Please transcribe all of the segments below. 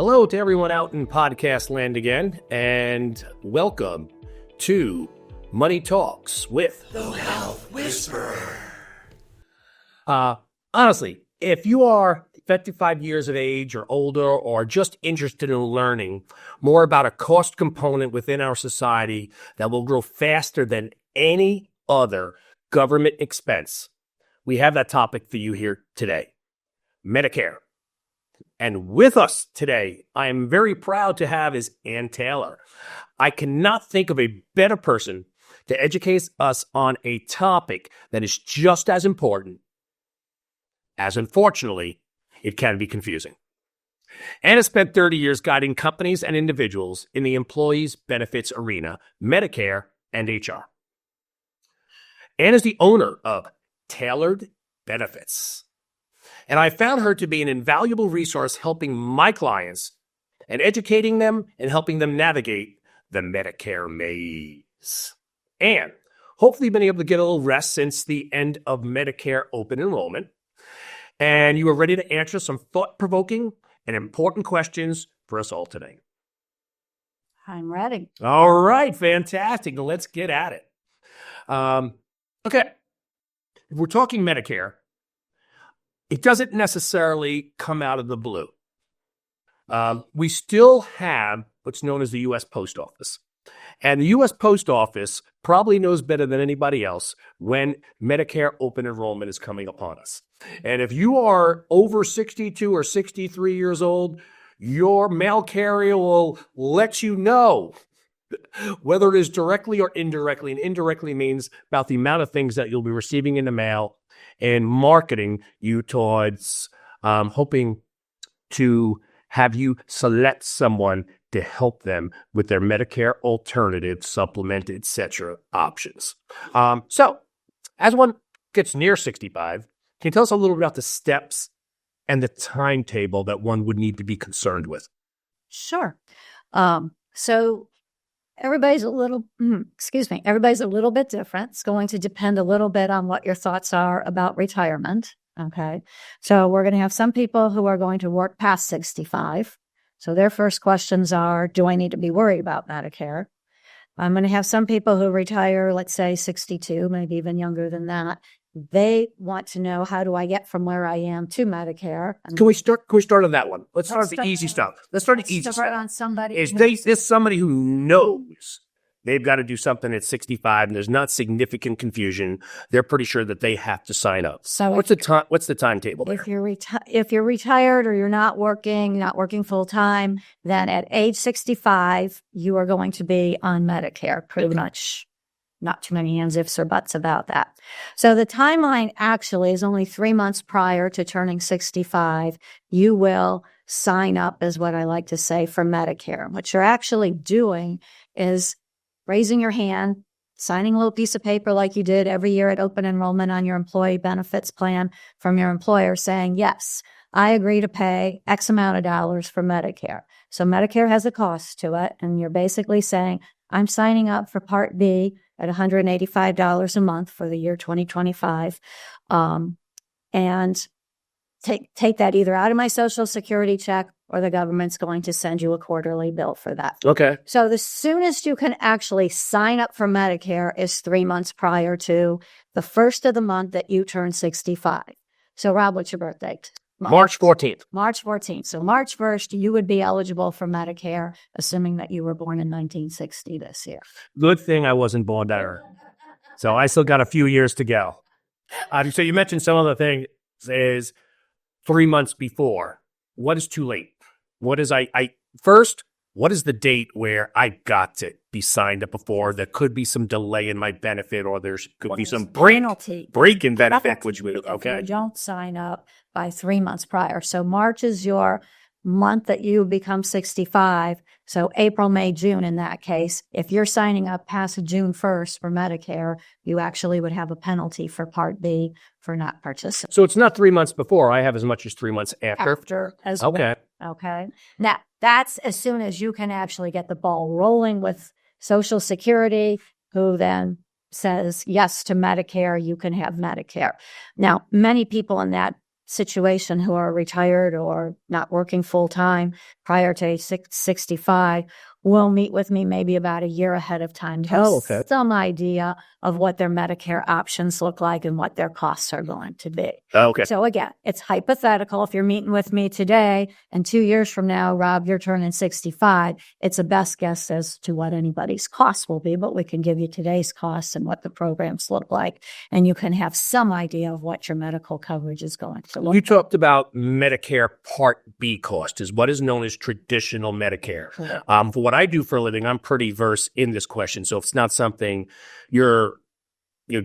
Hello to everyone out in podcast land again, and welcome to Money Talks with The Health Whisperer. Honestly, if you are 55 years of age or older or just interested in learning more about a cost component within our society that will grow faster than any other government expense, we have that topic for you here today, Medicare. And with us today, I am very proud to have is Ann Taylor. I cannot think of a better person to educate us on a topic that is just as important as, unfortunately, it can be confusing. Ann has spent 30 years guiding companies and individuals in the employees' benefits arena, Medicare, and HR. Ann is the owner of Tailored Benefits. And I found her to be an invaluable resource helping my clients and educating them and helping them navigate the Medicare maze. And hopefully you've been able to get a little rest since the end of Medicare open enrollment. And you are ready to answer some thought-provoking and important questions for us all today. I'm ready. All right, fantastic. Let's get at it. Okay. If we're talking Medicare, it doesn't necessarily come out of the blue. We still have what's known as the U.S. Post Office. And the U.S. Post Office probably knows better than anybody else when Medicare open enrollment is coming upon us. And if you are over 62 or 63 years old, your mail carrier will let you know whether it is directly or indirectly. And indirectly means about the amount of things that you'll be receiving in the mail and marketing you towards hoping to have you select someone to help them with their Medicare alternative, supplement, etc. options. So as one gets near 65, can you tell us a little bit about the steps and the timetable that one would need to be concerned with? Sure. So everybody's a little bit different. It's going to depend a little bit on what your thoughts are about retirement. Okay. So we're going to have some people who are going to work past 65. So their first questions are, do I need to be worried about Medicare? I'm going to have some people who retire, let's say 62, maybe even younger than that. They want to know, how do I get from where I am to Medicare? Can we start on that one? Let's start with the easy stuff. Let's start the easy stuff. On somebody. Is somebody who knows they've got to do something at 65 and there's not significant confusion. They're pretty sure that they have to sign up. So what's the timetable there? If you're retired or you're not working full time, then at age 65, you are going to be on Medicare pretty much. Not too many ands, ifs, or buts about that. So the timeline actually is only 3 months prior to turning 65. You will sign up, is what I like to say, for Medicare. What you're actually doing is raising your hand, signing a little piece of paper like you did every year at open enrollment on your employee benefits plan from your employer saying, yes, I agree to pay X amount of dollars for Medicare. So Medicare has a cost to it, and you're basically saying, I'm signing up for Part B at $185 a month for the year 2025, and take that either out of my Social Security check or the government's going to send you a quarterly bill for that. Okay. So the soonest you can actually sign up for Medicare is 3 months prior to the first of the month that you turn 65. So Rob, what's your birth date? March 14th. March 14th. So March 1st, you would be eligible for Medicare, assuming that you were born in 1960 this year. Good thing I wasn't born that early. So I still got a few years to go. So you mentioned some of the things is 3 months before. What is too late? What is what is the date where I got to be signed up before? There could be some delay in my benefit, or there could be some break in benefit, which would, okay. If you don't sign up by 3 months prior. So March is your month that you become 65. So April, May, June in that case. If you're signing up past June 1st for Medicare, you actually would have a penalty for Part B for not participating. So it's not 3 months before. I have as much as 3 months after. After as well. Okay. Now, that's as soon as you can actually get the ball rolling with Social Security, who then says yes to Medicare, you can have Medicare. Now, many people in that situation who are retired or not working full time prior to age 65 will meet with me maybe about a year ahead of time to have some idea of what their Medicare options look like and what their costs are going to be. Okay. So again, it's hypothetical. If you're meeting with me today and 2 years from now, Rob, you're turning 65, it's a best guess as to what anybody's costs will be, but we can give you today's costs and what the programs look like, and you can have some idea of what your medical coverage is going to look You talked about Medicare Part B cost, is what is known as traditional Medicare. For what I do for a living, I'm pretty versed in this question. So if it's not something you're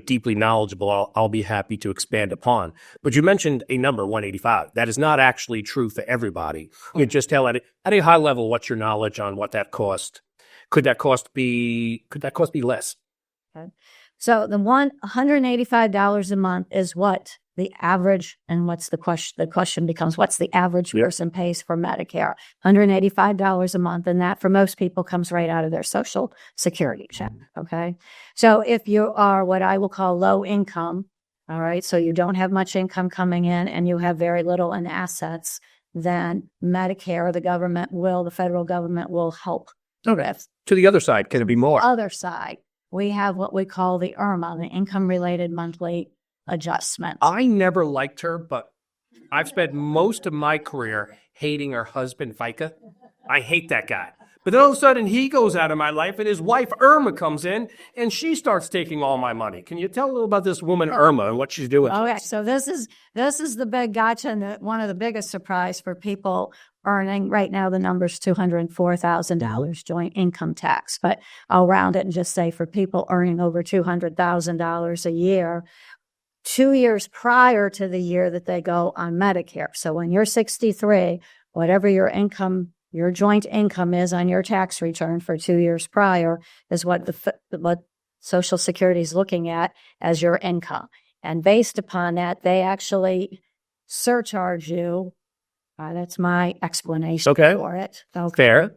deeply knowledgeable, I'll be happy to expand upon. But you mentioned a number, 185. That is not actually true for everybody. You just tell at a high level, what's your knowledge on what that cost? Could that cost be less? Okay. So the $185 a month is what the average, and what's the question? The question becomes, what's the average person pays for Medicare? $185 a month, and that for most people comes right out of their Social Security check. Okay, so if you are what I will call low income, all right, so you don't have much income coming in and you have very little in assets, then Medicare, the federal government will help. Okay. To the other side, can it be more? Other side, we have what we call the IRMA, the Income Related Monthly Adjustment. I never liked her, but I've spent most of my career hating her husband, FICA. I hate that guy. But then all of a sudden, he goes out of my life, and his wife, Irma, comes in, and she starts taking all my money. Can you tell a little about this woman, Irma, and what she's doing? Okay, so this is the big gotcha, and one of the biggest surprise for people earning right now. The number's $204,000 joint income tax, but I'll round it and just say for people earning over $200,000 a year, 2 years prior to the year that they go on Medicare. So when you're 63, whatever your income, your joint income is on your tax return for 2 years prior is what Social Security is looking at as your income. And based upon that, they actually surcharge you. That's my explanation for it. Okay. Fair.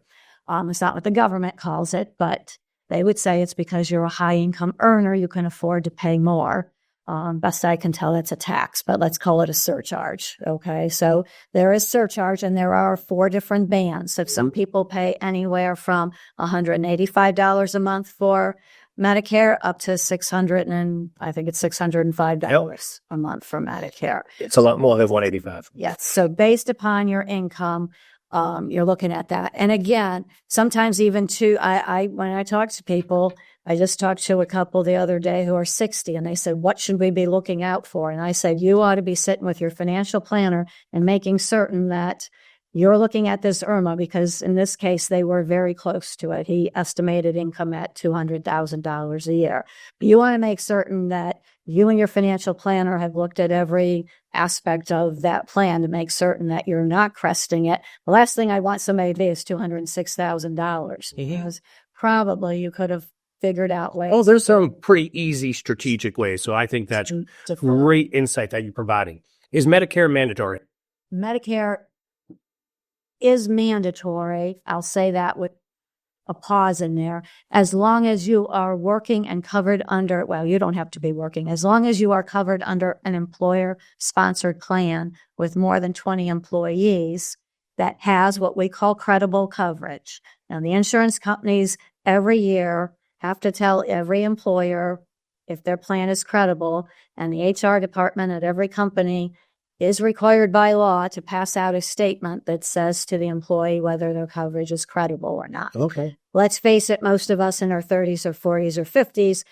It's not what the government calls it, but they would say it's because you're a high income earner, you can afford to pay more. Best I can tell, it's a tax, but let's call it a surcharge. Okay, so there is surcharge, and there are 4 different bands. So some people pay anywhere from $185 a month for Medicare up to $605 a month for Medicare. It's a lot more than 185. Yes. So based upon your income, you're looking at that. And again, sometimes even when I talk to people, I just talked to a couple the other day who are 60, and they said, what should we be looking out for? And I said, you ought to be sitting with your financial planner and making certain that you're looking at this IRMA, because in this case, they were very close to it. He estimated income at $200,000 a year. But you want to make certain that you and your financial planner have looked at every aspect of that plan to make certain that you're not cresting it. The last thing I want somebody to be is $206,000, because probably you could have figured out ways. Oh, there's some pretty easy strategic ways. So I think that's great insight that you're providing. Is Medicare mandatory? Medicare is mandatory. I'll say that with a pause in there. As long as you are working and covered under, well, you don't have to be working. As long as you are covered under an employer-sponsored plan with more than 20 employees that has what we call credible coverage. Now, the insurance companies every year have to tell every employer if their plan is credible, and the HR department at every company is required by law to pass out a statement that says to the employee whether their coverage is credible or not. Okay. Let's face it, most of us in our 30s or 40s or 50s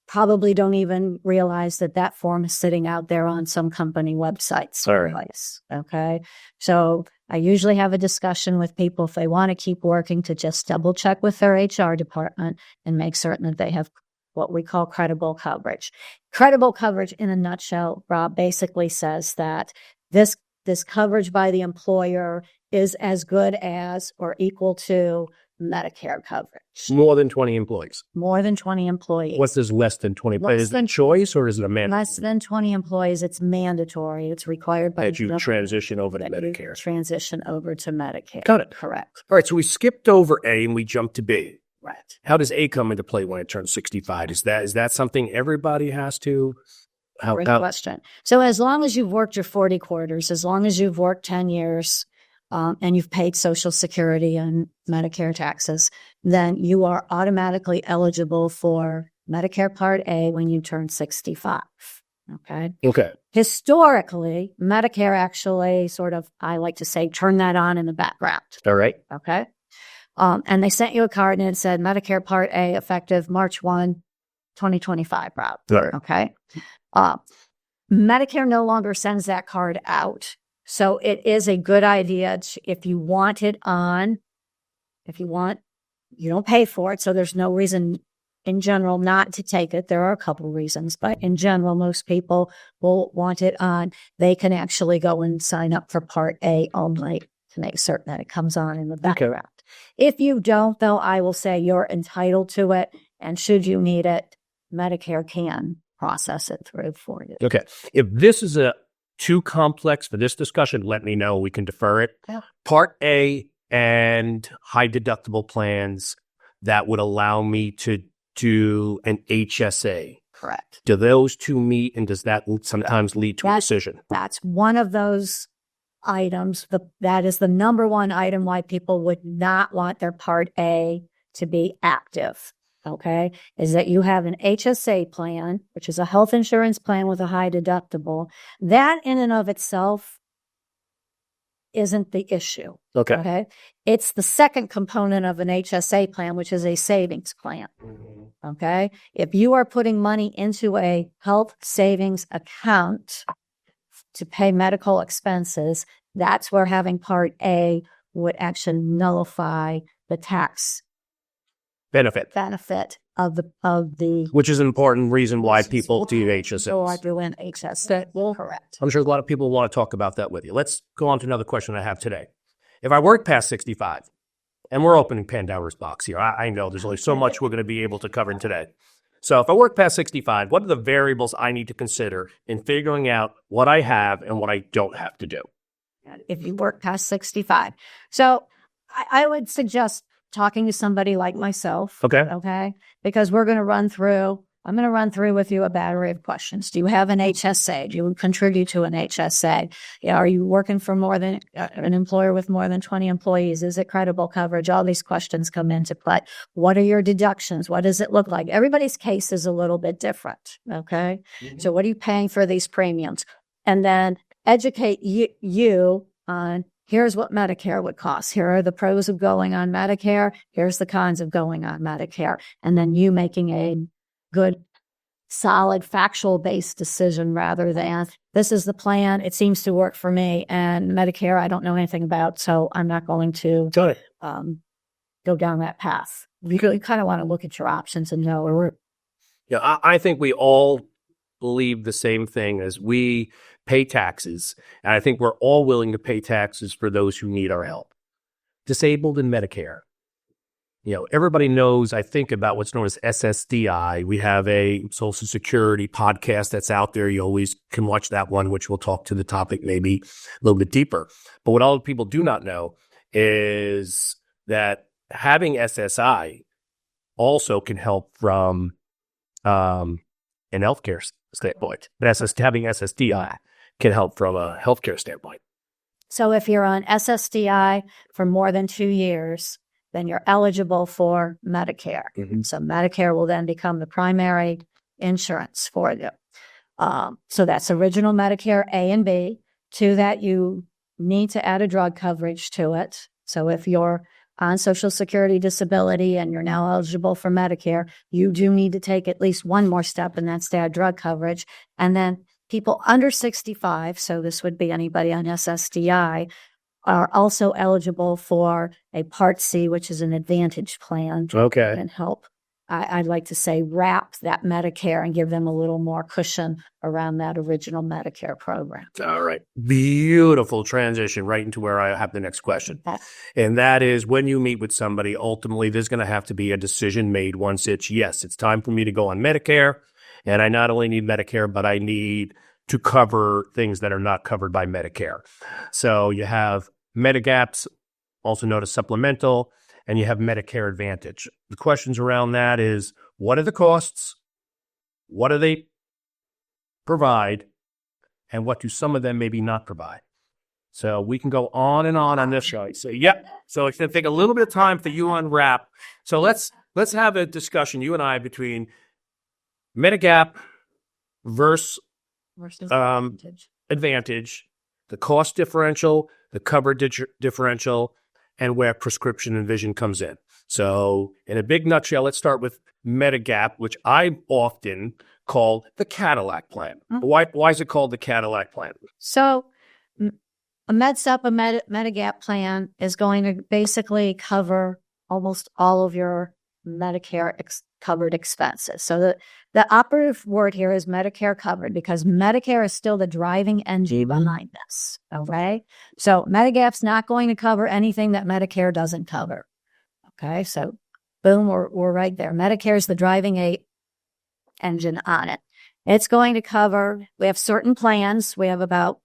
probably don't even realize that form is sitting out there on some company website someplace. Okay. So I usually have a discussion with people if they want to keep working to just double check with their HR department and make certain that they have what we call credible coverage. Credible coverage in a nutshell, Rob, basically says that this coverage by the employer is as good as or equal to Medicare coverage. More than 20 employees. More than 20 employees. What's this less than 20? Is it a choice or is it a mandatory? Less than 20 employees, it's mandatory. It's required by that you transition over to Medicare. Transition over to Medicare. Got it. Correct. All right, so we skipped over A and we jumped to B. Right. How does A come into play when it turns 65? Is that something everybody has to Great question. So as long as you've worked your 40 quarters, as long as you've worked 10 years, and you've paid Social Security and Medicare taxes, then you are automatically eligible for Medicare Part A when you turn 65. Okay. Okay. Historically, Medicare actually sort of, I like to say, turn that on in the background. All right. Okay. And they sent you a card and it said Medicare Part A effective March 1, 2025, Rob. All right. Okay. Medicare no longer sends that card out. So it is a good idea if you want it on, you don't pay for it. So there's no reason in general not to take it. There are a couple reasons, but in general, most people will want it on. They can actually go and sign up for Part A only to make certain that it comes on in the background. Okay. If you don't, though, I will say you're entitled to it. And should you need it, Medicare can process it through for you. Okay. If this is too complex for this discussion, let me know. We can defer it. Yeah. Part A and high deductible plans that would allow me to do an HSA. Correct. Do those two meet, and does that sometimes lead to a decision? That's one of those items. That is the number one item why people would not want their Part A to be active. Okay, is that you have an HSA plan, which is a health insurance plan with a high deductible. That in and of itself isn't the issue. Okay. It's the second component of an HSA plan, which is a savings plan. Okay. If you are putting money into a health savings account to pay medical expenses, that's where having Part A would actually nullify the tax benefit of the which is an important reason why people do HSAs. So I do an HSA. Correct. I'm sure a lot of people want to talk about that with you. Let's go on to another question I have today. If I work past 65, and we're opening Pandora's box here, I know there's only so much we're going to be able to cover in today. So if I work past 65, what are the variables I need to consider in figuring out what I have and what I don't have to do? If you work past 65. So I would suggest talking to somebody like myself. Okay. Because I'm going to run through with you a battery of questions. Do you have an HSA? Do you contribute to an HSA? Are you working for more than an employer with more than 20 employees? Is it credible coverage? All these questions come into play. What are your deductions? What does it look like? Everybody's case is a little bit different. Okay. Mm-hmm. So what are you paying for these premiums? And then educate you on here's what Medicare would cost. Here are the pros of going on Medicare. Here's the cons of going on Medicare. And then you making a good, solid, factual-based decision rather than this is the plan. It seems to work for me. And Medicare, I don't know anything about, so I'm not going to go down that path. You kind of want to look at your options and know where we're. Yeah, I think we all believe the same thing as we pay taxes. And I think we're all willing to pay taxes for those who need our help. Disabled and Medicare. Everybody knows, I think, about what's known as SSDI. We have a Social Security podcast that's out there. You always can watch that one, which we'll talk to the topic maybe a little bit deeper. But what all people do not know is that having SSI also can help from an healthcare standpoint. But having SSDI can help from a healthcare standpoint. So if you're on SSDI for more than 2 years, then you're eligible for Medicare. Mm-hmm. So Medicare will then become the primary insurance for you. So that's original Medicare A and B. To that, you need to add a drug coverage to it. So if you're on Social Security disability and you're now eligible for Medicare, you do need to take at least one more step, and that's to add drug coverage. And then people under 65, so this would be anybody on SSDI, are also eligible for a Part C, which is an Advantage plan. Okay. And help, I'd like to say, wrap that Medicare and give them a little more cushion around that original Medicare program. All right. Beautiful transition right into where I have the next question. And that is, when you meet with somebody, ultimately there's going to have to be a decision made once it's time for me to go on Medicare. And I not only need Medicare, but I need to cover things that are not covered by Medicare. So you have Medicaps, also known as supplemental, and you have Medicare Advantage. The questions around that is, what are the costs? What are they provide and what do some of them maybe not provide. So we can go on and on this show. So so it's going to take a little bit of time for you to unwrap. So let's have a discussion, you and I, between Medigap versus Advantage, the cost differential, the coverage differential, and where prescription and vision comes in. So in a big nutshell, let's start with Medigap, which I often call the Cadillac plan. Mm-hmm. Why is it called the Cadillac plan? So a Medigap plan is going to basically cover almost all of your Medicare covered expenses. So the operative word here is Medicare covered, because Medicare is still the driving engine behind this. Okay. So Medigap's not going to cover anything that Medicare doesn't cover. Okay. So boom, we're right there. Medicare is the driving engine on it. It's going to cover, we have certain plans. We have about,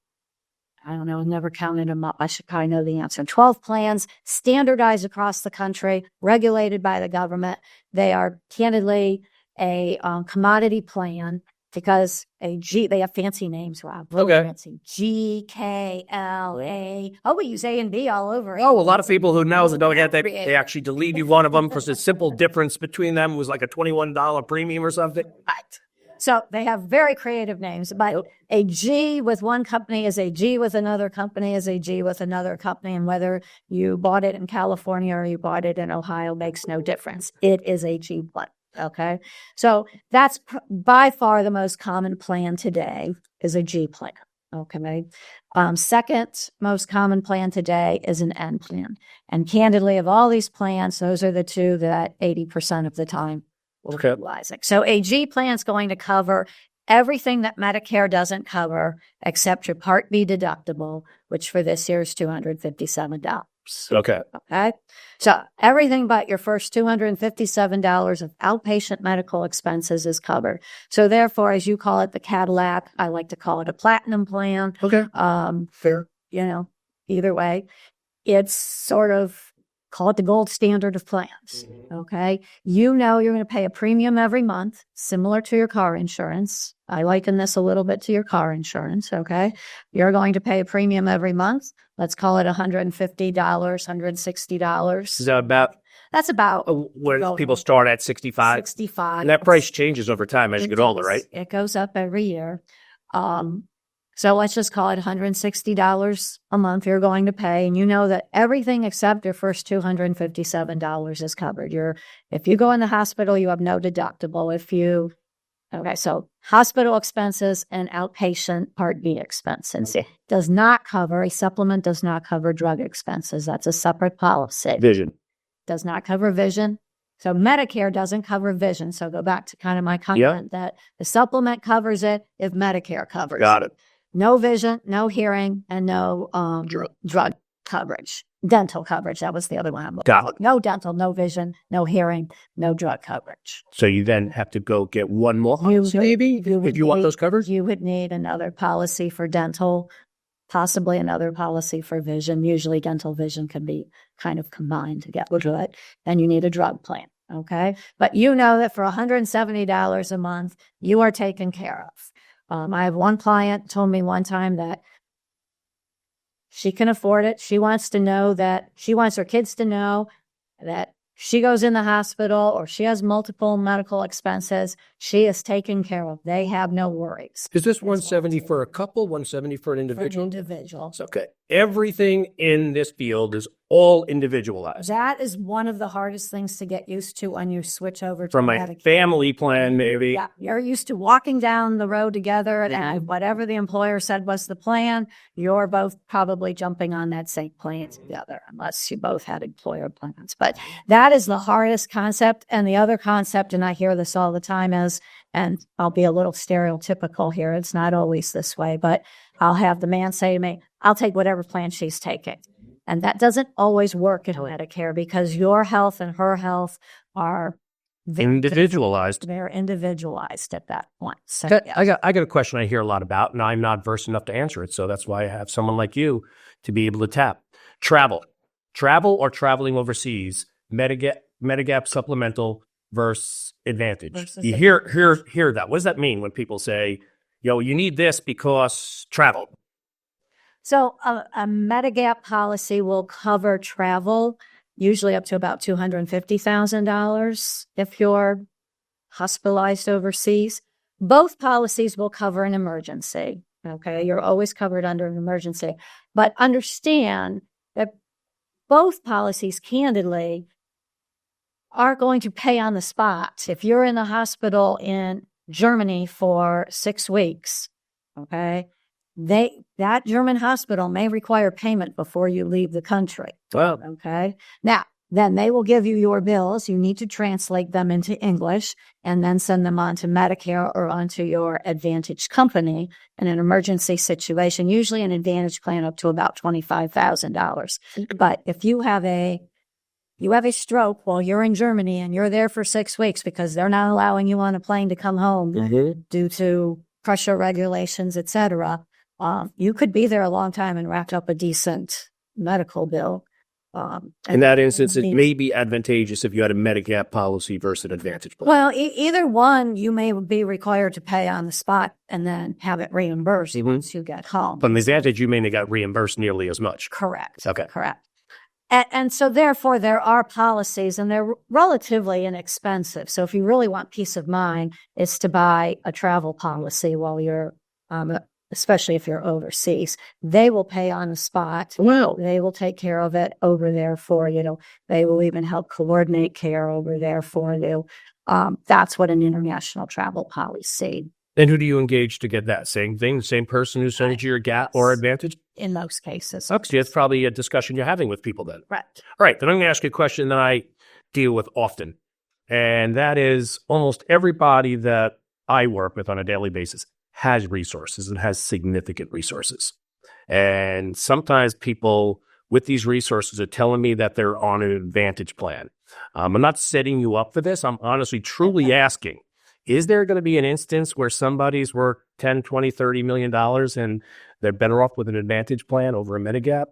I don't know, I've never counted them up. I should probably know the answer. 12 plans standardized across the country, regulated by the government. They are candidly a commodity plan, because they have fancy names, Rob. Okay. Fancy. G, K, L, A. Oh, we use A and B all over. Oh, a lot of people who know don't get that. They actually deleted one of them because the simple difference between them was like a $21 premium or something. Right. So they have very creative names, but a G with one company is a G with another company is a G with another company. And whether you bought it in California or you bought it in Ohio makes no difference. It is a G plan. Okay. So that's by far the most common plan today is a G plan. Okay. Second most common plan today is an N plan. And candidly, of all these plans, those are the two that 80% of the time we're utilizing. So a G plan is going to cover everything that Medicare doesn't cover except your Part B deductible, which for this year is $257. Okay. Okay. So everything but your first $257 of outpatient medical expenses is covered. So therefore, as you call it, the Cadillac, I like to call it a platinum plan. Okay. Fair. Either way, it's sort of, call it the gold standard of plans. Okay. You're going to pay a premium every month, similar to your car insurance. I liken this a little bit to your car insurance. Okay. You're going to pay a premium every month. Let's call it $150, $160. Is that that's about where people start at 65? 65. And that price changes over time as you get older, right? It goes up every year. So let's just call it $160 a month you're going to pay. And you know that everything except your first $257 is covered. If you go in the hospital, you have no deductible. So hospital expenses and outpatient Part B expenses. A supplement does not cover drug expenses. That's a separate policy. Vision. Does not cover vision. So Medicare doesn't cover vision. So go back to kind of my comment that the supplement covers it if Medicare covers it. Got it. No vision, no hearing, and no drug coverage. Dental coverage. That was the other one. Got it. No dental, no vision, no hearing, no drug coverage. So you then have to go get one more maybe if you want those covers? You would need another policy for dental, possibly another policy for vision. Usually dental vision can be kind of combined together. Then you need a drug plan. Okay. But you know that for $170 a month, you are taken care of. I have one client told me one time that she can afford it. She wants her kids to know that she goes in the hospital or she has multiple medical expenses, she is taken care of. They have no worries. Is this 170 for a couple, 170 for an individual? For an individual. Okay. Everything in this field is all individualized. That is one of the hardest things to get used to when you switch over to from a Medicare. family plan, maybe. Yeah, you're used to walking down the road together and whatever the employer said was the plan, you're both probably jumping on that same plan together, unless you both had employer plans. But that is the hardest concept. And the other concept, and I hear this all the time, is, and I'll be a little stereotypical here, it's not always this way, but I'll have the man say to me, I'll take whatever plan she's taking. And that doesn't always work in Medicare because your health and her health are individualized. They're individualized at that point. So, I got a question I hear a lot about, and I'm not versed enough to answer it. So that's why I have someone like you to be able to tap. Travel or traveling overseas, Medigap supplemental versus Advantage. You hear that. What does that mean when people say, You need this because travel. So a Medigap policy will cover travel, usually up to about $250,000 if you're hospitalized overseas. Both policies will cover an emergency. Okay, you're always covered under an emergency. But understand that both policies, candidly, are going to pay on the spot. If you're in the hospital in Germany for 6 weeks, okay, that German hospital may require payment before you leave the country. Well, Okay. Now, then they will give you your bills. You need to translate them into English and then send them on to Medicare or onto your Advantage company in an emergency situation, usually an Advantage plan up to about $25,000. But if you have a stroke while you're in Germany and you're there for 6 weeks because they're not allowing you on a plane to come home due to pressure regulations, et cetera, you could be there a long time and rack up a decent medical bill. In that instance, it may be advantageous if you had a Medicare policy versus an Advantage plan. Well, either one, you may be required to pay on the spot and then have it reimbursed once you get home. But in the Advantage, you may not get reimbursed nearly as much. Correct. Okay. Correct. And so, therefore, there are policies, and they're relatively inexpensive. So if you really want peace of mind, it's to buy a travel policy while you're, especially if you're overseas. They will pay on the spot. Well, They will take care of it over there for you. They will even help coordinate care over there for you. That's what an international travel policy. and who do you engage to get that? Same thing, the same person who sends you your Gap or Advantage? In most cases. Okay, that's probably a discussion you're having with people then. Right. All right, then I'm going to ask you a question that I deal with often, and that is almost everybody that I work with on a daily basis has resources and has significant resources. And sometimes people with these resources are telling me that they're on an Advantage plan. I'm not setting you up for this. I'm honestly, truly asking, is there going to be an instance where somebody's worth 10, 20, $30 million and they're better off with an Advantage plan over a Medigap?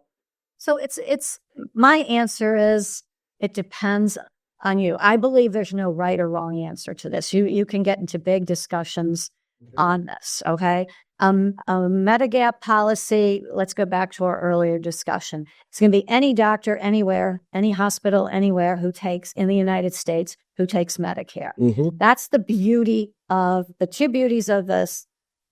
So it's my answer is it depends on you. I believe there's no right or wrong answer to this. You can get into big discussions on this, okay? A Medigap policy, let's go back to our earlier discussion. It's going to be any doctor anywhere, any hospital anywhere in the United States who takes Medicare. That's the two beauties of this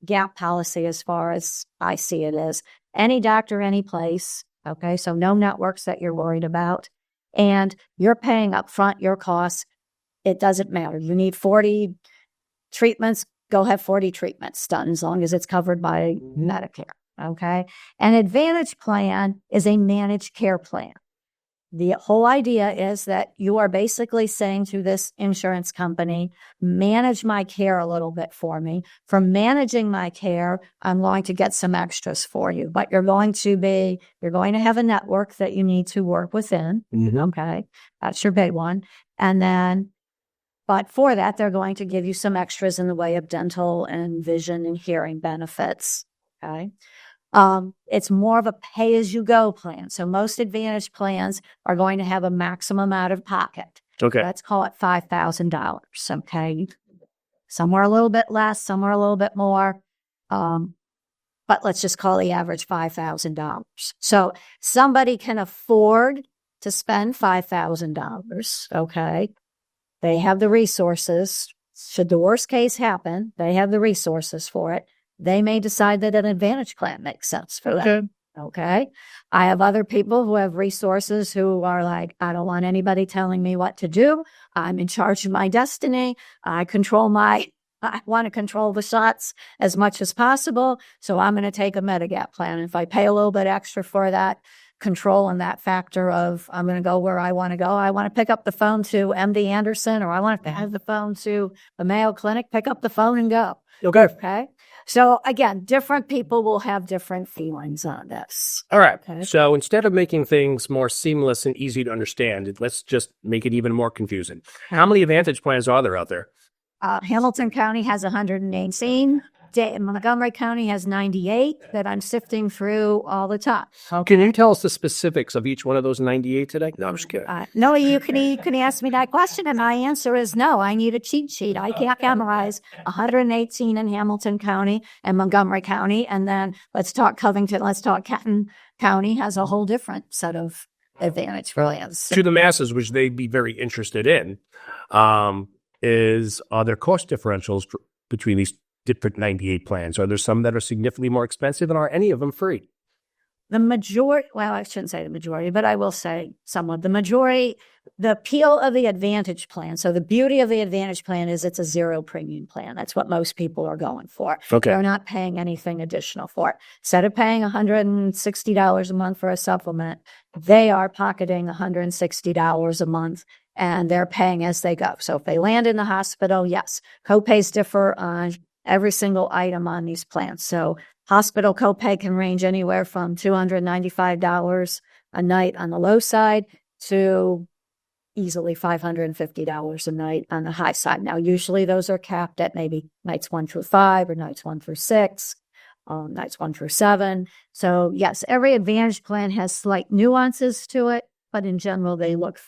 gap policy as far as I see it is. Any doctor, any place, okay? So no networks that you're worried about. And you're paying up front your costs. It doesn't matter. You need 40 treatments, go have 40 treatments done as long as it's covered by Medicare, okay? An Advantage plan is a managed care plan. The whole idea is that you are basically saying to this insurance company, manage my care a little bit for me. From managing my care, I'm going to get some extras for you, but you're going to have a network that you need to work within, okay? That's your big one. And then, but for that, they're going to give you some extras in the way of dental and vision and hearing benefits, okay? It's more of a pay-as-you-go plan. So most Advantage plans are going to have a maximum out of pocket. Okay. Let's call it $5,000, okay? Somewhere a little bit less, somewhere a little bit more. But let's just call the average $5,000. So somebody can afford to spend $5,000, okay? They have the resources. Should the worst case happen, they have the resources for it. They may decide that an Advantage plan makes sense for them. Okay. I have other people who have resources who are like, I don't want anybody telling me what to do. I'm in charge of my destiny. I want to control the shots as much as possible. So I'm going to take a Medigap plan. If I pay a little bit extra for that control and that factor of I'm going to go where I want to go. I want to pick up the phone to MD Anderson, or I want to have the phone to the Mayo Clinic, pick up the phone and go. Okay. So again, different people will have different feelings on this. All right. Okay. So instead of making things more seamless and easy to understand, let's just make it even more confusing. How many Advantage plans are there out there? Hamilton County has 118. Montgomery County has 98 that I'm sifting through all the time. Can you tell us the specifics of each one of those 98 today? No, I'm just kidding. No, you can ask me that question, and my answer is no. I need a cheat sheet. I can't memorize 118 in Hamilton County and Montgomery County, and then let's talk Covington, let's talk Kenton County has a whole different set of advantage plans. To the masses, which they'd be very interested in, are there cost differentials between these different 98 plans? Are there some that are significantly more expensive, and are any of them free? The majority, well, I shouldn't say the majority, but I will say somewhat. The majority, the appeal of the Advantage plan. So the beauty of the Advantage plan is it's a zero premium plan. That's what most people are going for. Okay. They're not paying anything additional for it. Instead of paying $160 a month for a supplement, they are pocketing $160 a month, and they're paying as they go. So if they land in the hospital, yes, copays differ on every single item on these plans. So hospital copay can range anywhere from $295 a night on the low side to easily $550 a night on the high side. Now, usually those are capped at maybe nights 1 through 5 or nights 1 through 6, nights 1 through 7. So yes, every Advantage plan has slight nuances to it, but in general, they look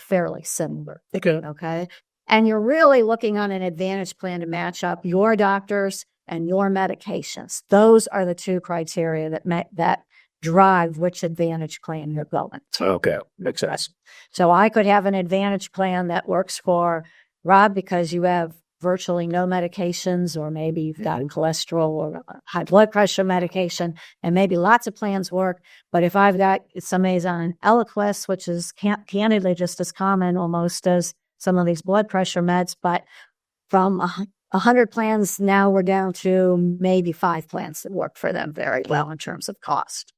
fairly similar. Okay. And you're really looking on an Advantage plan to match up your doctors and your medications. Those are the two criteria that drive which Advantage plan you're going to. Okay, makes sense. So I could have an Advantage plan that works for Rob because you have virtually no medications, or maybe you've got cholesterol or high blood pressure medication, and maybe lots of plans work. But if I've got somebody's on Eliquis, which is candidly just as common almost as some of these blood pressure meds, but from 100 plans, now we're down to maybe 5 plans that work for them very well in terms of cost.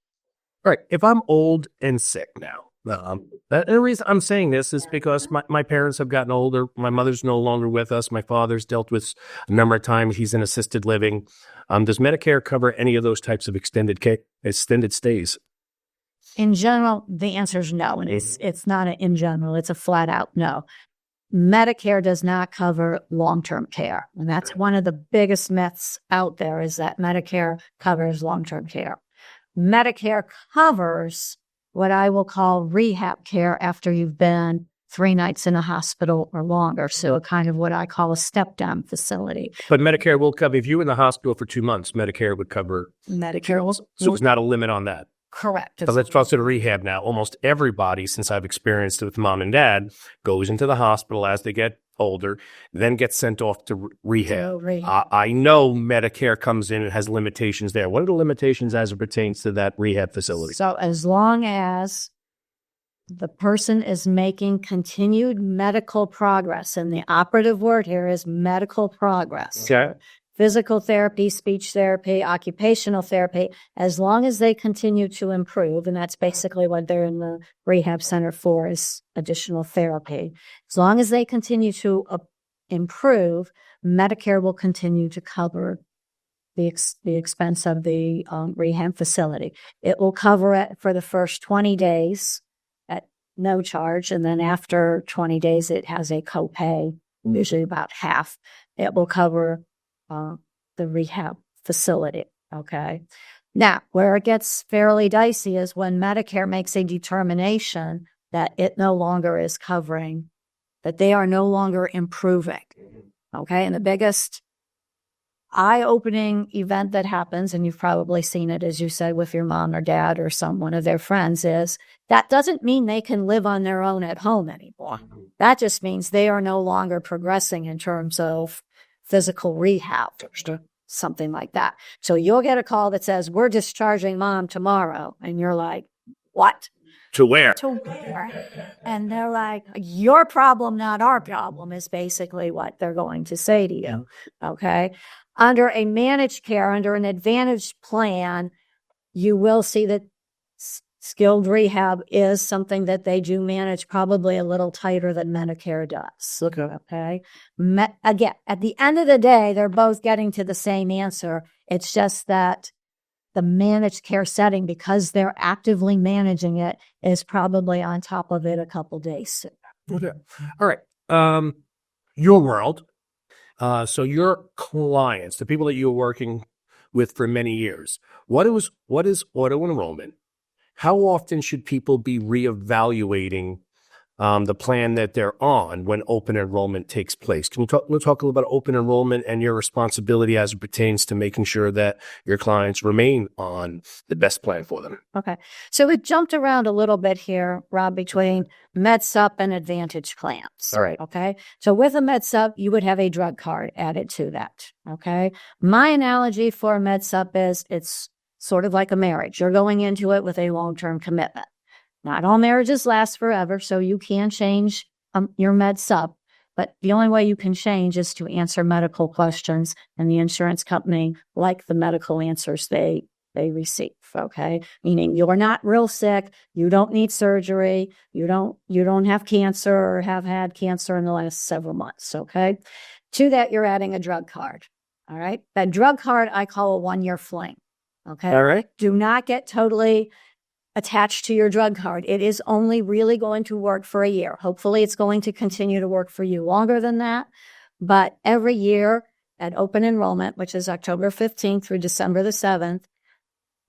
All right. If I'm old and sick now, the reason I'm saying this is because my parents have gotten older. My mother's no longer with us. My father's dealt with a number of times. He's in assisted living. Does Medicare cover any of those types of extended stays? In general, the answer is no. And it's not in general. It's a flat out no. Medicare does not cover long-term care. And that's one of the biggest myths out there, is that Medicare covers long-term care. Medicare covers what I will call rehab care after you've been 3 nights in a hospital or longer. So kind of what I call a step-down facility. But Medicare will cover, if you were in the hospital for 2 months, Medicare would cover. Medicare will. So there's not a limit on that. Correct. So let's talk to the rehab now. Almost everybody, since I've experienced it with mom and dad, goes into the hospital as they get older, then gets sent off to rehab. I know Medicare comes in and has limitations there. What are the limitations as it pertains to that rehab facility? So as long as the person is making continued medical progress, and the operative word here is medical progress. Okay. Physical therapy, speech therapy, occupational therapy, as long as they continue to improve, and that's basically what they're in the rehab center for, is additional therapy. As long as they continue to improve, Medicare will continue to cover the expense of the rehab facility. It will cover it for the first 20 days at no charge, and then after 20 days, it has a copay, usually about half. It will cover the rehab facility. Okay. Now, where it gets fairly dicey is when Medicare makes a determination that it no longer is covering, that they are no longer improving. Okay. And the biggest eye-opening event that happens, and you've probably seen it, as you said, with your mom or dad or one of their friends, is that doesn't mean they can live on their own at home anymore. That just means they are no longer progressing in terms of physical rehab, something like that. So you'll get a call that says, we're discharging mom tomorrow. And you're like, what? To where? To where? And they're like, your problem, not our problem, is basically what they're going to say to you. Okay. Under a managed care, under an Advantage plan, you will see that skilled rehab is something that they do manage, probably a little tighter than Medicare does. Okay. Again, at the end of the day, they're both getting to the same answer. It's just that the managed care setting, because they're actively managing it, is probably on top of it a couple days sooner. Okay. All right. Your world. So your clients, the people that you were working with for many years, what is auto enrollment? How often should people be reevaluating the plan that they're on when open enrollment takes place? We'll talk a little about open enrollment and your responsibility as it pertains to making sure that your clients remain on the best plan for them. Okay. So we jumped around a little bit here, Rob, between MedSup and Advantage plans. All right. Okay. So with a MedSup, you would have a drug card added to that. Okay. My analogy for MedSup is it's sort of like a marriage. You're going into it with a long-term commitment. Not all marriages last forever, so you can change your MedSup, but the only way you can change is to answer medical questions, and the insurance company like the medical answers they receive, okay? Meaning you're not real sick, you don't need surgery, you don't have cancer or have had cancer in the last several months, okay? To that, you're adding a drug card, all right? That drug card I call a one-year fling, okay? All right. Do not get totally attached to your drug card. It is only really going to work for a year. Hopefully it's going to continue to work for you longer than that. But every year at open enrollment, which is October 15th through December the 7th,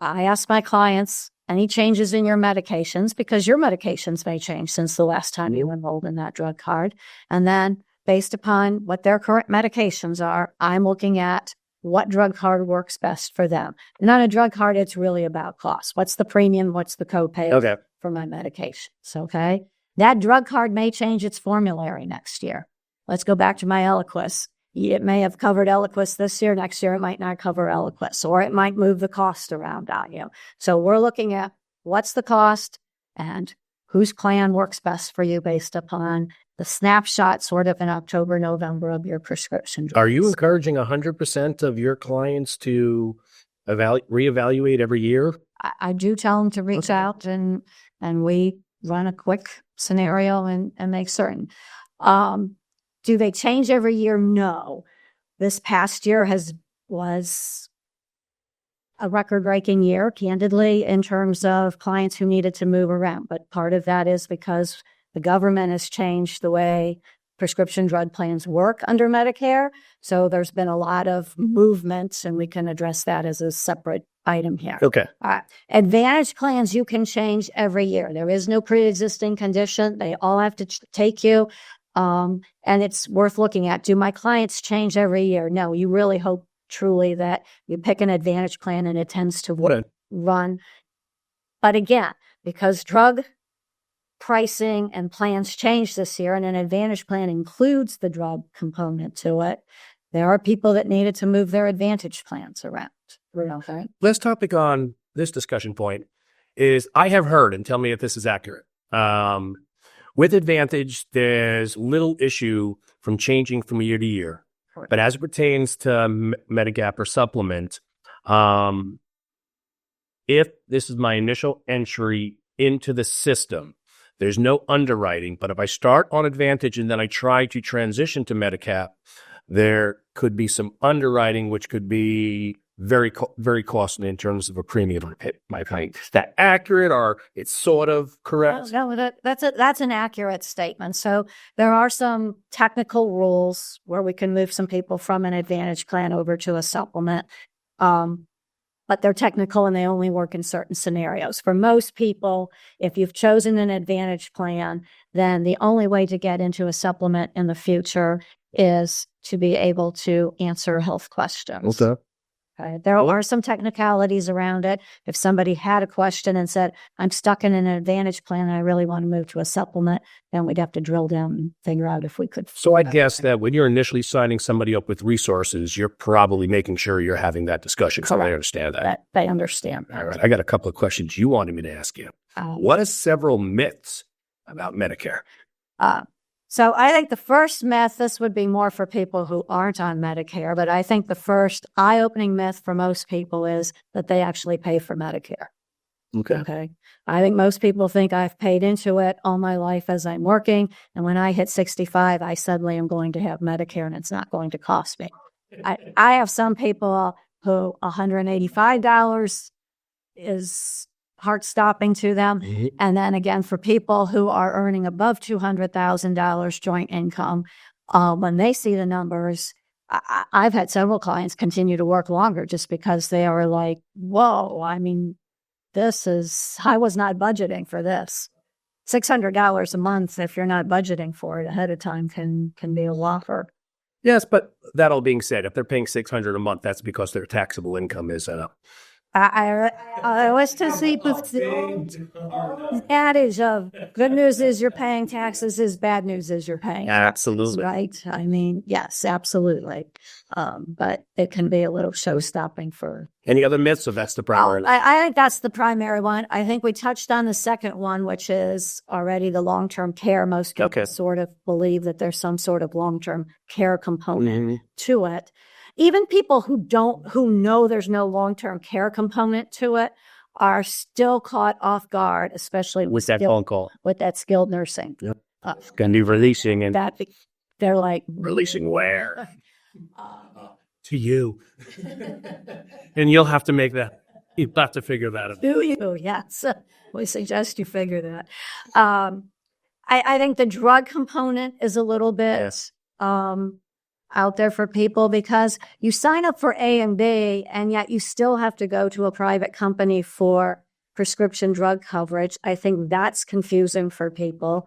I ask my clients any changes in your medications, because your medications may change since the last time you enrolled in that drug card. And then based upon what their current medications are, I'm looking at what drug card works best for them. And on a drug card, it's really about cost. What's the premium? What's the copay for my medications? Okay. That drug card may change its formulary next year. Let's go back to my Eliquis. It may have covered Eliquis this year. Next year, it might not cover Eliquis, or it might move the cost around on you. So we're looking at what's the cost and whose plan works best for you based upon the snapshot sort of in October, November of your prescription drugs. Are you encouraging 100% of your clients to reevaluate every year? I do tell them to reach out and we run a quick scenario and make certain. Do they change every year? No. This past year was a record-breaking year, candidly, in terms of clients who needed to move around. But part of that is because the government has changed the way prescription drug plans work under Medicare. So there's been a lot of movement, and we can address that as a separate item here. Okay. Advantage plans you can change every year. There is no pre-existing condition. They all have to take you. And it's worth looking at. Do my clients change every year? No, you really hope truly that you pick an Advantage plan and it tends to run. But again, because drug pricing and plans change this year, and an Advantage plan includes the drug component to it, there are people that needed to move their Advantage plans around. Okay. Last topic on this discussion point is I have heard, and tell me if this is accurate, with Advantage, there's little issue from changing from year to year. Correct. But as it pertains to Medigap or supplement, if this is my initial entry into the system, there's no underwriting. But if I start on Advantage and then I try to transition to Medigap, there could be some underwriting, which could be very costly in terms of a premium my paying. Is that accurate, or it's sort of correct? No, that's an accurate statement. So there are some technical rules where we can move some people from an Advantage plan over to a supplement. But they're technical and they only work in certain scenarios. For most people, if you've chosen an Advantage plan, then the only way to get into a supplement in the future is to be able to answer health questions. Okay. There are some technicalities around it. If somebody had a question and said, I'm stuck in an Advantage plan and I really want to move to a supplement, then we'd have to drill down and figure out if we could. So I guess that when you're initially signing somebody up with resources, you're probably making sure you're having that discussion. So I understand that. They understand that. All right. I got a couple of questions you wanted me to ask you. What are several myths about Medicare? So I think the first myth, this would be more for people who aren't on Medicare, but I think the first eye-opening myth for most people is that they actually pay for Medicare. Okay. I think most people think I've paid into it all my life as I'm working, and when I hit 65, I suddenly am going to have Medicare and it's not going to cost me. I have some people who $185 is heart-stopping to them. Mm-hmm. And then again, for people who are earning above $200,000 joint income, when they see the numbers, I've had several clients continue to work longer just because they are like, whoa, I mean, I was not budgeting for this. $600 a month, if you're not budgeting for it ahead of time, can be a whopper. Yes, but that all being said, if they're paying $600 a month, that's because their taxable income is I always tell people that is good news is you're paying taxes, is bad news is you're paying absolutely taxes, right? I mean, yes, absolutely. But it can be a little show-stopping for... Any other myths, or that's the primary? I think that's the primary one. I think we touched on the second one, which is already the long-term care. Most people sort of believe that there's some sort of long-term care component to it. Even people who know there's no long-term care component to it are still caught off guard, especially with that phone call, with that skilled nursing. Yep. Going to be releasing, and that they're like, releasing where? To you. And you'll have to make that. You'll have to figure that out. Do you? Yes. We suggest you figure that. I think the drug component is a little bit out there for people, because you sign up for A and B, and yet you still have to go to a private company for prescription drug coverage. I think that's confusing for people.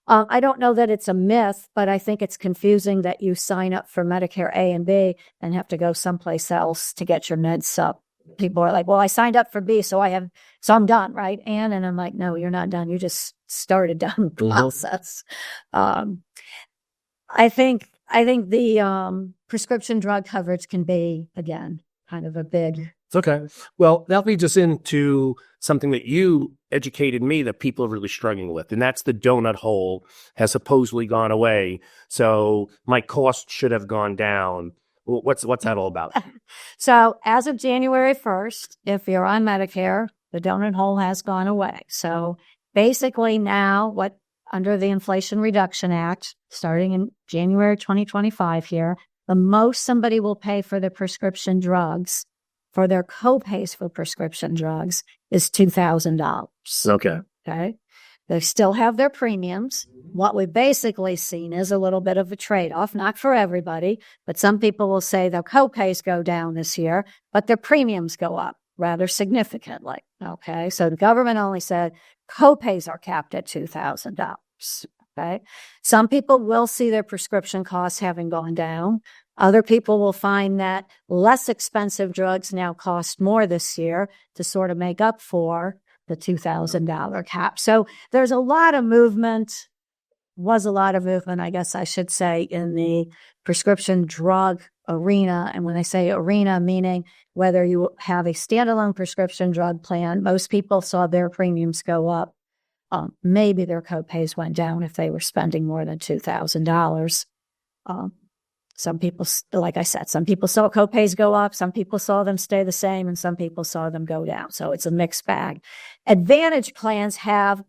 I don't know that it's a myth, but I think it's confusing that you sign up for Medicare A and B and have to go someplace else to get your meds up. People are like, well, I signed up for B, so I'm done, right, Ann? And I'm like, no, you're not done. You just started down the process. I think the prescription drug coverage can be, again, kind of a big... It's okay. Well, that leads us into something that you educated me that people are really struggling with, and that's the donut hole has supposedly gone away. So my cost should have gone down. What's that all about? So as of January 1st, if you're on Medicare, the donut hole has gone away. So basically now under the Inflation Reduction Act, starting in January 2025 here, the most somebody will pay for their prescription drugs, for their co-pays for prescription drugs, is $2,000. Okay. They still have their premiums. What we've basically seen is a little bit of a trade-off, not for everybody, but some people will say their co-pays go down this year, but their premiums go up rather significantly. Okay. So the government only said co-pays are capped at $2,000. Okay. Some people will see their prescription costs having gone down. Other people will find that less expensive drugs now cost more this year to sort of make up for the $2,000 cap. So there's a lot of movement, I guess I should say, in the prescription drug arena. And when I say arena, meaning whether you have a standalone prescription drug plan, most people saw their premiums go up. Maybe their copays went down if they were spending more than $2,000. Some people, like I said, some people saw copays go up, some people saw them stay the same, and some people saw them go down. So it's a mixed bag. Advantage plans have,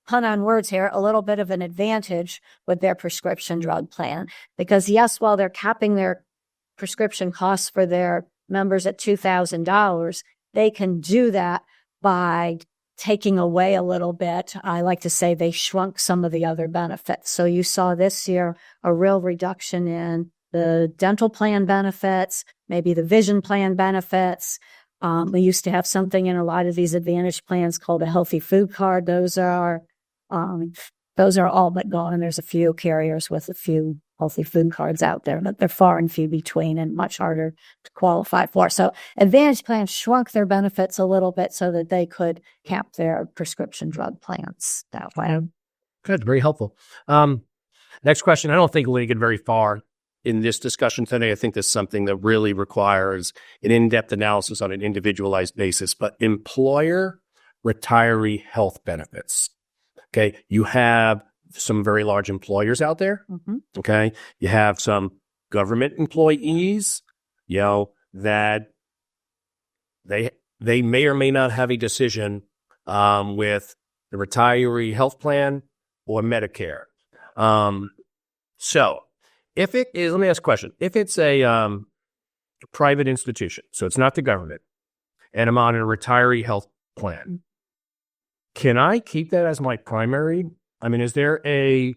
pun on words here, a little bit of an advantage with their prescription drug plan. Because yes, while they're capping their prescription costs for their members at $2,000, they can do that by taking away a little bit. I like to say they shrunk some of the other benefits. So you saw this year a real reduction in the dental plan benefits, maybe the vision plan benefits. We used to have something in a lot of these advantage plans called a healthy food card. Those are all but gone. There's a few carriers with a few healthy food cards out there, but they're far and few between and much harder to qualify for. So advantage plans shrunk their benefits a little bit so that they could cap their prescription drug plans that way. Good. Very helpful. Next question. I don't think we're going to get very far in this discussion today. I think this is something that really requires an in-depth analysis on an individualized basis, but employer retiree health benefits. Okay. You have some very large employers out there. Mm-hmm. Okay. You have some government employees, that they may or may not have a decision with the retiree health plan or Medicare. So if it is, let me ask a question. If it's a private institution, so it's not the government, and I'm on a retiree health plan, can I keep that as my primary? I mean, is there a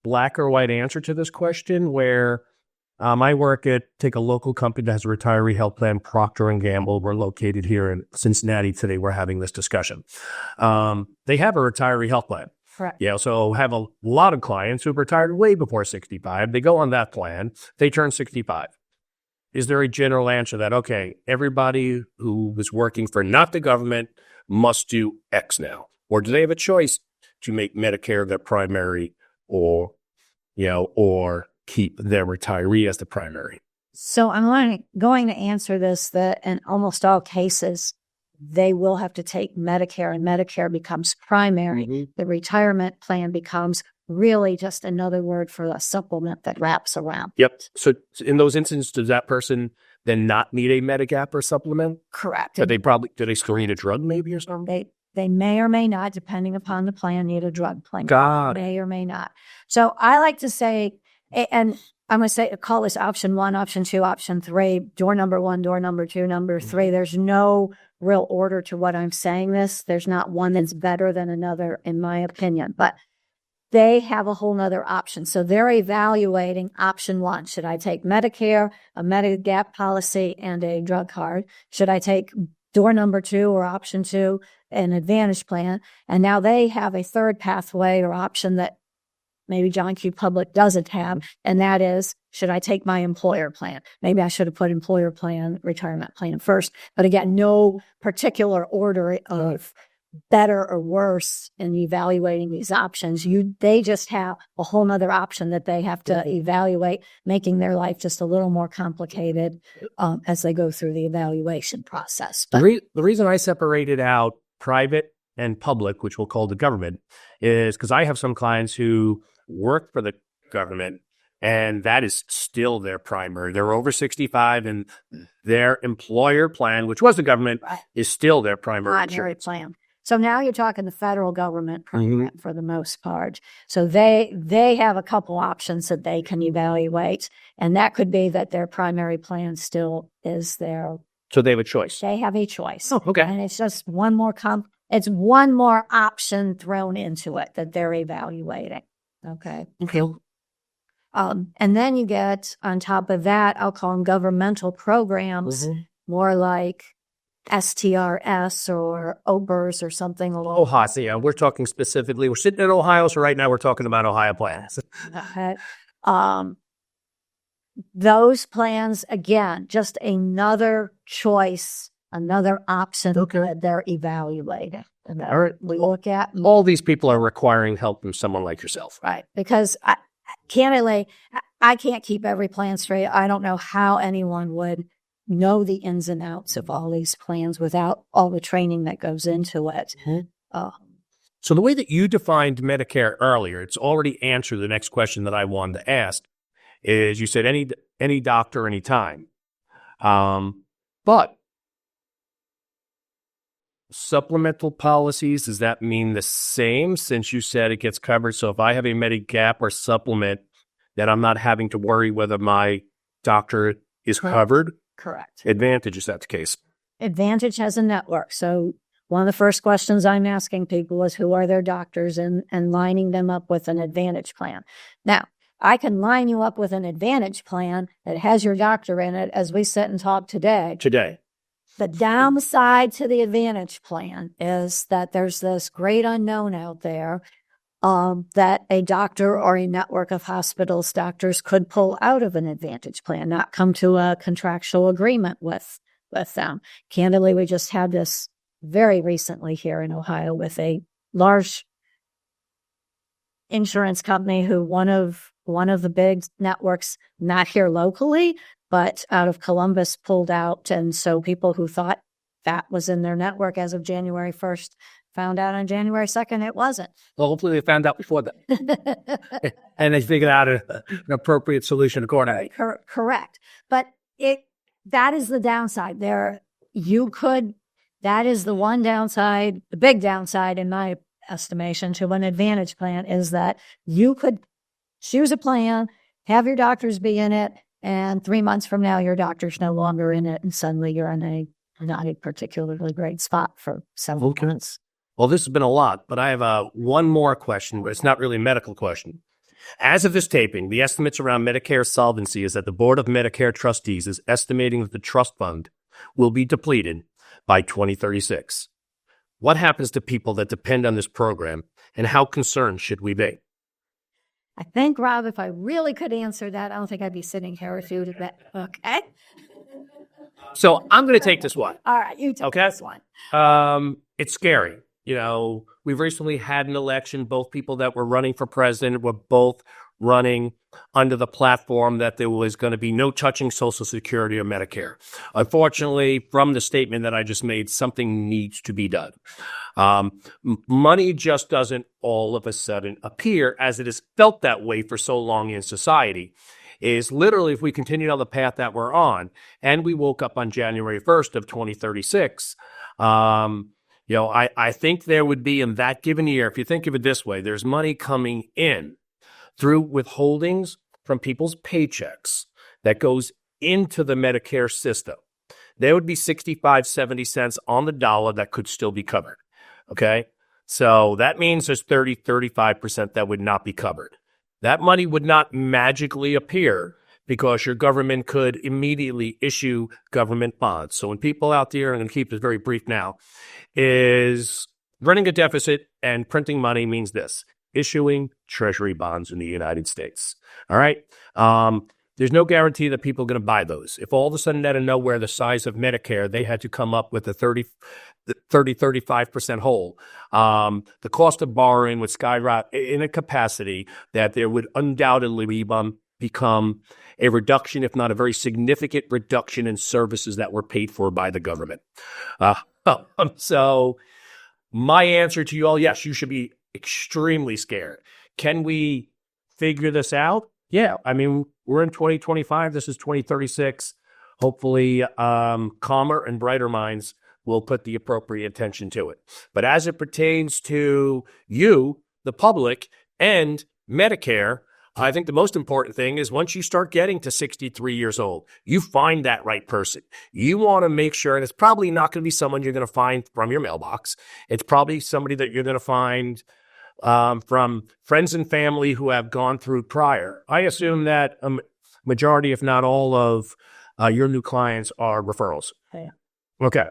black or white answer to this question where I work at take a local company that has a retiree health plan, Procter and Gamble. We're located here in Cincinnati today. We're having this discussion. They have a retiree health plan. Correct. Yeah, so have a lot of clients who've retired way before 65. They go on that plan. They turn 65. Is there a general answer that, okay, everybody who is working for not the government must do X now? Or do they have a choice to make Medicare their primary or keep their retiree as the primary? So I'm going to answer this that in almost all cases, they will have to take Medicare, and Medicare becomes primary. Mm-hmm. The retirement plan becomes really just another word for a supplement that wraps around. Yep. So in those instances, does that person then not need a Medigap or supplement? Correct. But do they still need a drug maybe or something? They may or may not, depending upon the plan, need a drug plan. Got it. May or may not. So I like to say, and I'm going to call this option 1, option 2, option 3, door number 1, door number 2, number 3. There's no real order to what I'm saying this. There's not one that's better than another, in my opinion, but they have a whole nother option. So they're evaluating option 1. Should I take Medicare, a Medigap policy, and a drug card? Should I take door number 2 or option 2, an Advantage plan? And now they have a third pathway or option that maybe John Q. Public doesn't have, and that is, should I take my employer plan? Maybe I should have put employer plan, retirement plan first. But again, no particular order of better or worse in evaluating these options. They just have a whole nother option that they have to evaluate, making their life just a little more complicated as they go through the evaluation process. But The reason I separated out private and public, which we'll call the government, is because I have some clients who work for the government, and that is still their primary. They're over 65, and their employer plan, which was the government, is still their primary plan. So now you're talking the federal government program for the most part. So they have a couple options that they can evaluate, and that could be that their primary plan still is their. So they have a choice. They have a choice. Oh, okay. And it's just one more it's one more option thrown into it that they're evaluating. Okay. And then you get, on top of that, I'll call them governmental programs, more like STRS or OBERS or something along. Ohio, yeah, we're talking specifically. We're sitting in Ohio, so right now we're talking about Ohio plans. Okay. Those plans, again, just another choice, another option that they're evaluating. And All right. we look at. All these people are requiring help from someone like yourself. Right. Because candidly, I can't keep every plan straight. I don't know how anyone would know the ins and outs of all these plans without all the training that goes into it. So the way that you defined Medicare earlier, it's already answered the next question that I wanted to ask, is you said any doctor, anytime. But supplemental policies, does that mean the same since you said it gets covered? So if I have a Medigap or supplement, that I'm not having to worry whether my doctor is covered? Correct. Advantage, is that the case? Advantage has a network. So one of the first questions I'm asking people is who are their doctors and lining them up with an Advantage plan. Now, I can line you up with an Advantage plan that has your doctor in it as we sit and talk today. The downside to the Advantage plan is that there's this great unknown out there that a doctor or a network of hospitals, doctors could pull out of an Advantage plan, not come to a contractual agreement with them. Candidly, we just had this very recently here in Ohio with a large insurance company who one of the big networks, not here locally, but out of Columbus, pulled out. And so people who thought that was in their network as of January 1st found out on January 2nd it wasn't. Well, hopefully they found out before that. And they figured out an appropriate solution accordingly. Correct. But that is the downside. That is the one downside, the big downside in my estimation to an Advantage plan is that you could choose a plan, have your doctors be in it, and 3 months from now, your doctor's no longer in it, and suddenly you're in not a particularly great spot for several months. Well, this has been a lot, but I have one more question, but it's not really a medical question. As of this taping, the estimates around Medicare solvency is that the Board of Medicare Trustees is estimating that the trust fund will be depleted by 2036. What happens to people that depend on this program, and how concerned should we be? I think, Rob, if I really could answer that, I don't think I'd be sitting here with you today. Okay? So I'm going to take this one. All right, you take this one. It's scary. You know, we've recently had an election. Both people that were running for president were both running under the platform that there was going to be no touching Social Security or Medicare. Unfortunately, from the statement that I just made, something needs to be done. Money just doesn't all of a sudden appear, as it has felt that way for so long in society. Is literally, if we continue on the path that we're on, and we woke up on January 1st of 2036, I think there would be, in that given year, if you think of it this way, there's money coming in through withholdings from people's paychecks that goes into the Medicare system. There would be 65, 70 cents on the dollar that could still be covered. Okay? So that means there's 30, 35% that would not be covered. That money would not magically appear because your government could immediately issue government bonds. So when people out there, and I'm going to keep this very brief now, is running a deficit and printing money means this: issuing treasury bonds in the United States. All right? There's no guarantee that people are going to buy those. If all of a sudden, out of nowhere, the size of Medicare, they had to come up with a 35% hole, the cost of borrowing would skyrocket in a capacity that there would undoubtedly become a reduction, if not a very significant reduction, in services that were paid for by the government. So my answer to you all, yes, you should be extremely scared. Can we figure this out? Yeah. I mean, we're in 2025. This is 2036. Hopefully, calmer and brighter minds will put the appropriate attention to it. But as it pertains to you, the public, and Medicare, I think the most important thing is once you start getting to 63 years old, you find that right person. You want to make sure, and it's probably not going to be someone you're going to find from your mailbox. It's probably somebody that you're going to find from friends and family who have gone through prior. I assume that a majority, if not all, of your new clients are referrals. Yeah. Okay.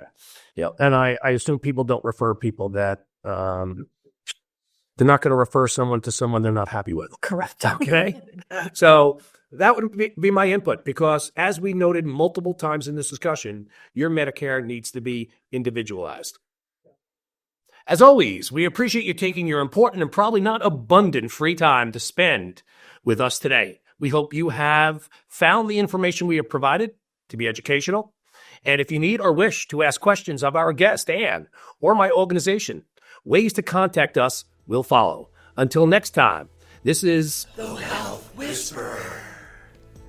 Yeah. And I assume people don't refer people that they're not going to refer someone to someone they're not happy with. Correct. Okay. So that would be my input, because as we noted multiple times in this discussion, your Medicare needs to be individualized. As always, we appreciate you taking your important and probably not abundant free time to spend with us today. We hope you have found the information we have provided to be educational. And if you need or wish to ask questions of our guest, Ann, or my organization, ways to contact us will follow. Until next time, this is The Health Whisperer,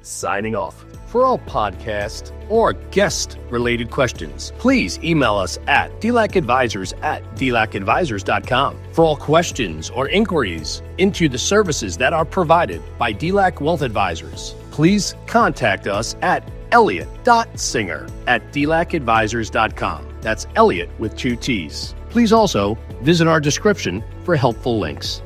signing off. For all podcast or guest-related questions, please email us at dlacadvisors@dlacadvisors.com. For all questions or inquiries into the services that are provided by DLAC Wealth Advisors, please contact us at elliot.singer@dlacadvisors.com. That's Elliot with 2 T's. Please also visit our description for helpful links.